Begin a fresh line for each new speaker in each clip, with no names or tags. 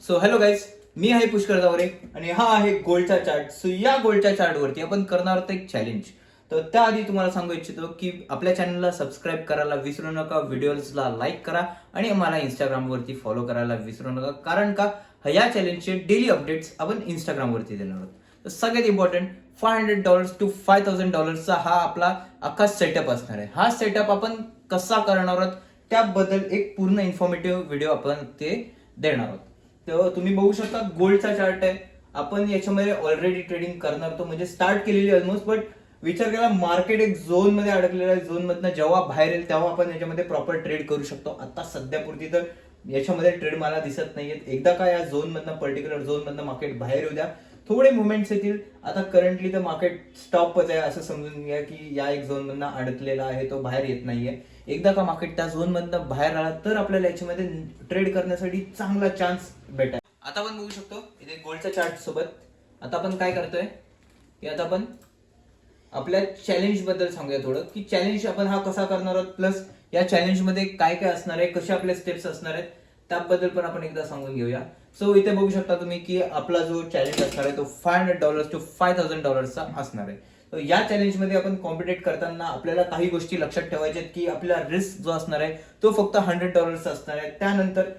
So hello guys, मी आहे पुष्कर जावरे आणि हा आहे गोल्डचा चार्ट. सो या गोल्डच्या चार्टवरती आपण करणार आहोत एक चॅलेंज. तर त्याआधी तुम्हाला सांगू इच्छितो की आपल्या चॅनलला सबस्क्राईब करायला विसरू नका, व्हिडिओजला लाईक करा आणि मला इंस्टाग्रामवरती फॉलो करायला विसरू नका. कारण का या चॅलेंजचे डेली अपडेट्स आपण इंस्टाग्रामवरती देणार आहोत. तर सगळ्यात इम्पॉर्टंट $500 to $5,000 हा आपला अख्खा सेटअप असणार आहे. हा सेटअप आपण कसा करणार आहोत त्याबद्दल एक पूर्ण इन्फॉर्मेटिव्ह व्हिडिओ आपण ते देणार आहोत. तर तुम्ही बघू शकता गोल्डचा चार्ट आहे. आपण याच्यामध्ये ऑलरेडी ट्रेडिंग करणार होतो, म्हणजे स्टार्ट केलेली ऑलमोस्ट. बट विचार केला मार्केट एक झोन मध्ये अडकलेला आहे. झोन मधनं जेव्हा बाहेर येईल तेव्हा आपण याच्यामध्ये प्रॉपर ट्रेड करू शकतो. आता सध्यापुरती तर याच्यामध्ये ट्रेड मला दिसत नाहीये. एकदा का या झोन मधनं, पर्टिक्युलर झोन मधनं मार्केट बाहेर येऊ द्या, थोडे मुवमेंट्स येतील. आता करंटली तर मार्केट स्टॉपच आहे असं समजून घ्या की या एक झोन मधनं अडकलेला आहे, तो बाहेर येत नाहीये. एकदा का मार्केट त्या झोन मधनं बाहेर आला तर आपल्याला याच्यामध्ये ट्रेड करण्यासाठी चांगला चान्स भेटेल. आता आपण बघू शकतो इथे गोल्डच्या चार्ट सोबत. आता आपण काय करतोय की आता आपण आपल्या चॅलेंज बद्दल सांगूया थोडं, की चॅलेंज आपण हा कसा करणार आहोत, प्लस या चॅलेंज मध्ये काय काय असणार आहे, कसे आपले स्टेप्स असणार आहेत त्याबद्दल पण आपण एकदा सांगून घेऊया. सो इथे बघू शकता तुम्ही की आपला जो चॅलेंज असणार आहे तो $500 to $5,000 असणार आहे. तर या चॅलेंज मध्ये आपण कॉम्पिटेट करताना आपल्याला काही गोष्टी लक्षात ठेवायच्या आहेत, की आपला रिस्क जो असणार आहे तो फक्त $100 असणार आहे. त्यानंतर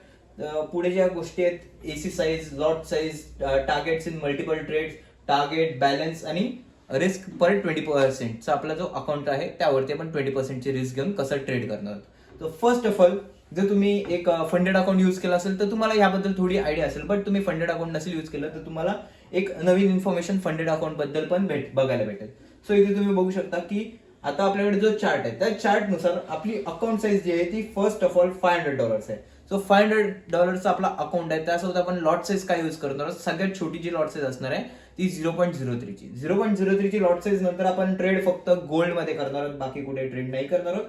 पुढे ज्या गोष्टी आहेत, एसी size, lot size, targets in multiple trades, target, balance आणि रिस्क पर 20%चा आपला जो अकाउंट आहे त्यावरती आपण 20% ची रिस्क घेऊन कसं ट्रेड करणार आहोत. तर फर्स्ट ऑफ ऑल, जर तुम्ही एक फंडेड अकाउंट यूज केला असेल तर तुम्हाला याबद्दल थोडी आयडिया असेल. बट तुम्ही फंडेड अकाउंट नसेल यूज केलं तर तुम्हाला एक नवीन इन्फॉर्मेशन फंडेड अकाउंट बद्दल पण बघायला भेटेल. सो इथे तुम्ही बघू शकता की आता आपल्याकडे जो चार्ट आहे त्या चार्ट नुसार आपली अकाउंट साईज जी आहे ती फर्स्ट ऑफ ऑल $500 आहे. सो $500 आपला अकाउंट आहे. त्यासोबत आपण लॉट साईज काय यूज करणार आहोत, सगळ्यात छोटी जी लॉट साईज असणार आहे ती 0.03 ची. 0.03 ची लॉट साईज नंतर आपण ट्रेड फक्त गोल्ड मध्ये करणार आहोत, बाकी कुठे ट्रेड नाही करणार आहोत.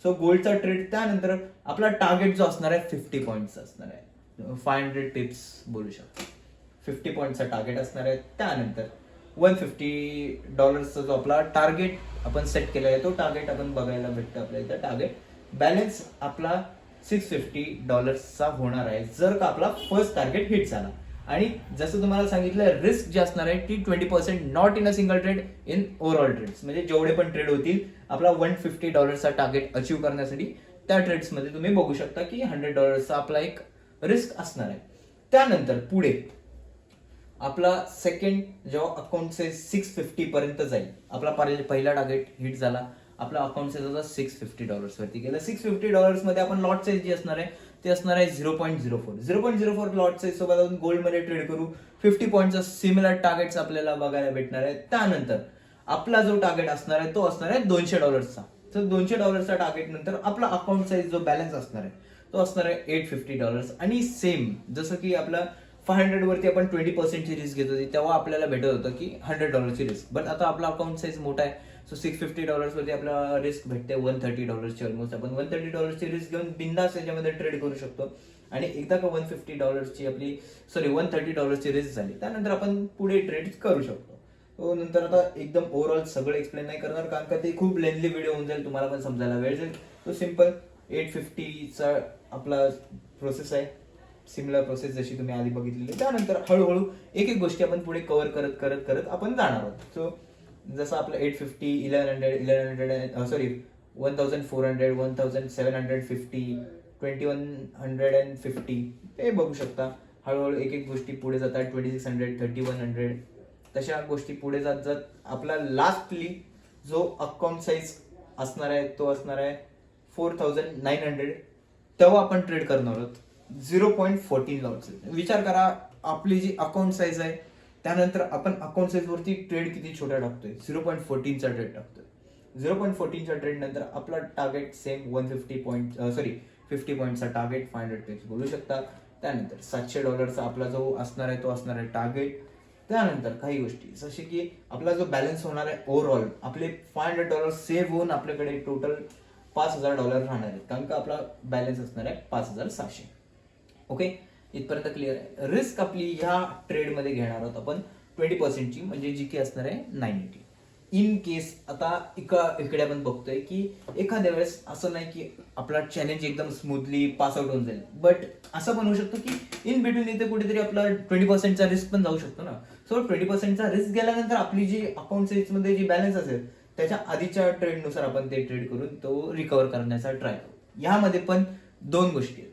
सो गोल्डचा ट्रेड. त्यानंतर आपला टार्गेट जो असणार आहे 50 पॉईंट्स असणार आहे. 500 टिप्स बोलू शकतो. 50 पॉईंटचा टार्गेट असणार आहे. त्यानंतर $150 जो आपला टार्गेट आपण सेट केला आहे तो टार्गेट आपण बघायला भेटतं आपल्या इथं. टार्गेट बॅलन्स आपला $650 होणार आहे जर का आपला फर्स्ट टार्गेट हिट झाला. आणि जसं तुम्हाला सांगितलं, रिस्क जी असणार आहे ती 20%, not in a single trade, in overall trades. म्हणजे जेवढे पण ट्रेड होतील आपला $150 टार्गेट अचीव्ह करण्यासाठी त्या ट्रेड्स मध्ये तुम्ही बघू शकता की $100 आपला एक रिस्क असणार आहे. त्यानंतर पुढे आपला सेकंड जेव्हा अकाउंट साईज 650 पर्यंत जाईल, आपला पहिला टार्गेट हिट झाला, आपला अकाउंट साईज होता $650 वरती गेलं. $650 मध्ये आपण लॉट साईज जी असणार आहे ते असणार आहे 0.04. 0.04 लॉट साईज सोबत आपण गोल्ड मध्ये ट्रेड करू. 50 पॉईंटचा सिमिलर टार्गेट्स आपल्याला बघायला भेटणार आहे. त्यानंतर आपला जो टार्गेट असणार आहे तो असणार आहे $200. तर $200 टार्गेट नंतर आपला अकाउंट साईज जो बॅलन्स असणार आहे तो असणार आहे $850. आणि सेम जसं की आपला 500 वरती आपण 20% ची रिस्क घेत होती तेव्हा आपल्याला भेटत होतं की $100 ची रिस्क. बट आता आपला अकाउंट साईज मोठा आहे. सो $650 वरती आपल्याला रिस्क भेटते $130 ची. ऑलमोस्ट आपण $130 ची रिस्क घेऊन बिंदास याच्यामध्ये ट्रेड करू शकतो. आणि एकदा का $130 ची आपली $130 ची रिस्क झाली त्यानंतर आपण पुढे ट्रेड करू शकतो. तो नंतर आता एकदम ओव्हरऑल सगळं एक्सप्लेन नाही करणार कारण का ते खूप लेंथली व्हिडिओ होऊन जाईल, तुम्हाला पण समजायला वेळ जाईल. तो सिम्पल 850चा आपला प्रोसेस आहे. सिमिलर प्रोसेस जशी तुम्ही आधी बघितलेली. त्यानंतर हळूहळू एक एक गोष्टी आपण पुढे कव्हर करत करत करत आपण जाणार आहोत. सो जसं आपलं 850, 1100, 1400, 1750, 2150 ते बघू शकता. हळूहळू एक एक गोष्टी पुढे जातात. 2600, 3100 तशा गोष्टी पुढे जात जात आपला लास्टली जो अकाउंट साईज असणार आहे तो असणार आहे 4900. तेव्हा आपण ट्रेड करणार आहोत 0.14 लॉट साईज. विचार करा आपली जी अकाउंट साईज आहे त्यानंतर आपण अकाउंट साईज वरती ट्रेड किती छोटा टाकतोय, 0.14चा ट्रेड टाकतोय. 0.14च्या ट्रेड नंतर आपला टार्गेट सेम 50 पॉईंटचा टार्गेट 500 टिप्स बोलू शकता. त्यानंतर $700 आपला जो असणार आहे तो असणार आहे टार्गेट. त्यानंतर काही गोष्टी जसे की आपला जो बॅलन्स होणार आहे ओव्हरऑल आपले $500 सेव्ह होऊन आपल्याकडे टोटल $5000 राहणार आहेत कारण का आपला बॅलन्स असणार आहे 5700. ओके, इथपर्यंत क्लिअर आहे. रिस्क आपली ह्या ट्रेड मध्ये घेणार आहोत आपण 20% ची, म्हणजे जी की असणार आहे 980. इन केस आता इकडे आपण बघतोय की एखाद्या वेळेस असं नाही की आपला चॅलेंज एकदम स्मूथली पास आउट होऊन जाईल, बट असं पण होऊ शकतो की इन बिटवीन इथे कुठेतरी आपला 20%चा रिस्क पण जाऊ शकतो ना. सो 20%चा रिस्क गेल्यानंतर आपली जी अकाउंट सेल्स मध्ये जी बॅलन्स असेल त्याच्या आधीच्या ट्रेडनुसार आपण ते ट्रेड करून तो रिकव्हर करण्याचा ट्राय करू. यामध्ये पण दोन गोष्टी आहेत.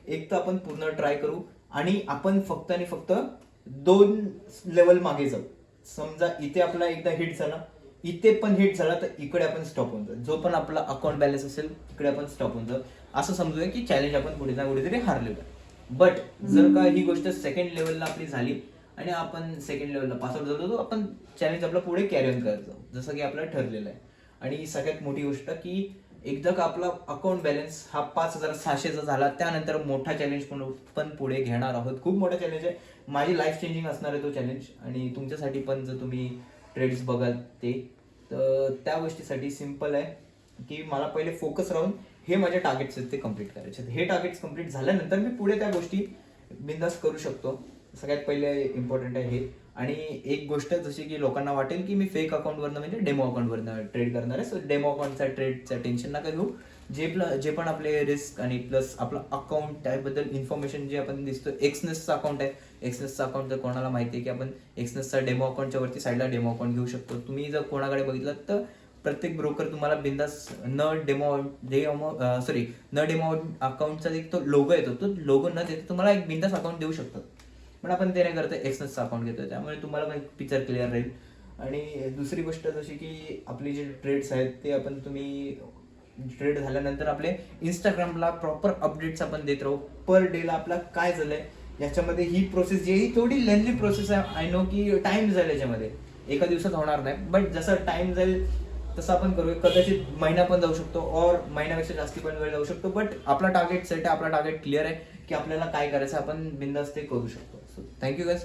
एक तर आपण पूर्ण ट्राय करू आणि आपण फक्त आणि फक्त 2 लेवल मागे जाऊ. समजा इथे आपला एकदा हिट झाला, इथे पण हिट झाला, तर इकडे आपण स्टॉप होऊन जाऊ. जो पण आपला अकाउंट बॅलन्स असेल तिकडे आपण स्टॉप होऊन जाऊ. असं समजूया की चॅलेंज आपण कुठे ना कुठेतरी हारलेलो आहे. बट जर का ही गोष्ट सेकंड लेवलला आपली झाली आणि आपण सेकंड लेवलला पास आउट झालो, तर आपण चॅलेंज आपला पुढे कॅरी ऑन करत जाऊ, जसं की आपलं ठरलेलं आहे. आणि सगळ्यात मोठी गोष्ट की एकदा का आपला अकाउंट बॅलन्स हा 5,600चा झाला, त्यानंतर मोठा चॅलेंज पण पुढे घेणार आहोत. खूप मोठा चॅलेंज आहे, माझी लाईफ चेंजिंग असणार आहे तो चॅलेंज. आणि तुमच्यासाठी पण जर तुम्ही ट्रेड्स बघाल ते, तर त्या गोष्टीसाठी सिम्पल आहे की मला पहिले फोकस राहून हे माझे टार्गेट्स आहेत ते कम्प्लीट करायचे. हे टार्गेट्स कम्प्लीट झाल्यानंतर मी पुढे त्या गोष्टी बिंदास करू शकतो. सगळ्यात पहिले इम्पॉर्टंट आहे हे. आणि एक गोष्ट जशी की लोकांना वाटेल की मी फेक अकाउंटवरनं म्हणजे डेमो अकाउंटवरनं ट्रेड करणार आहे. सो डेमो अकाउंटचा ट्रेडचं टेन्शन नका घेऊ. जे पण आपले रिस्क आणि प्लस आपलं अकाउंट त्याबद्दल इन्फॉर्मेशन जे आपण दिसतो, एक्सनेसचं अकाउंट आहे. एक्सनेसचं अकाउंट जर कोणाला माहिती आहे की आपण एक्सनेसचा डेमो अकाउंटच्या वरती साईडला डेमो अकाउंट घेऊ शकतो. तुम्ही जर कोणाकडे बघितलं तर प्रत्येक ब्रोकर तुम्हाला बिंदास न डेमो अकाउंटचा एक तो लोगो येतो, तो लोगो न देता तुम्हाला एक बिंदास अकाउंट देऊ शकतात. पण आपण ते नाही करतो, एक्सनेसचा अकाउंट घेतोय, त्यामुळे तुम्हाला पण पिक्चर क्लिअर राहील. आणि दुसरी गोष्ट जशी की आपले जे ट्रेड्स आहेत ते आपण तुम्ही ट्रेड झाल्यानंतर आपले इंस्टाग्रामला प्रॉपर अपडेट्स आपण देत राहू. पर डेला आपला काय झालंय याच्यामध्ये. ही प्रोसेस जी ही थोडी लेंथी प्रोसेस आहे, आय नो की टाइम जाईल याच्यामध्ये, एका दिवसात होणार नाही. बट जसं टाइम जाईल तसं आपण करूया. कदाचित महिना पण जाऊ शकतो और महिन्यापेक्षा जास्ती पण वेळ जाऊ शकतो. बट आपला टार्गेट सेट आहे, आपला टार्गेट क्लिअर आहे की आपल्याला काय करायचं, आपण बिंदास ते करू शकतो. So thank you guys.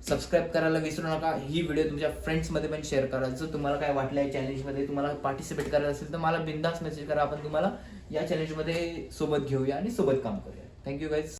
सबस्क्राईब करायला विसरू नका. ही व्हिडिओ तुमच्या फ्रेंड्समध्ये पण शेअर करा. जर तुम्हाला काय वाटलं आहे चॅलेंजमध्ये, तुम्हाला पार्टिसिपेट करायचं असेल तर मला बिंदास मेसेज करा. आपण तुम्हाला या चॅलेंजमध्ये सोबत घेऊया आणि सोबत काम करूया. Thank you guys.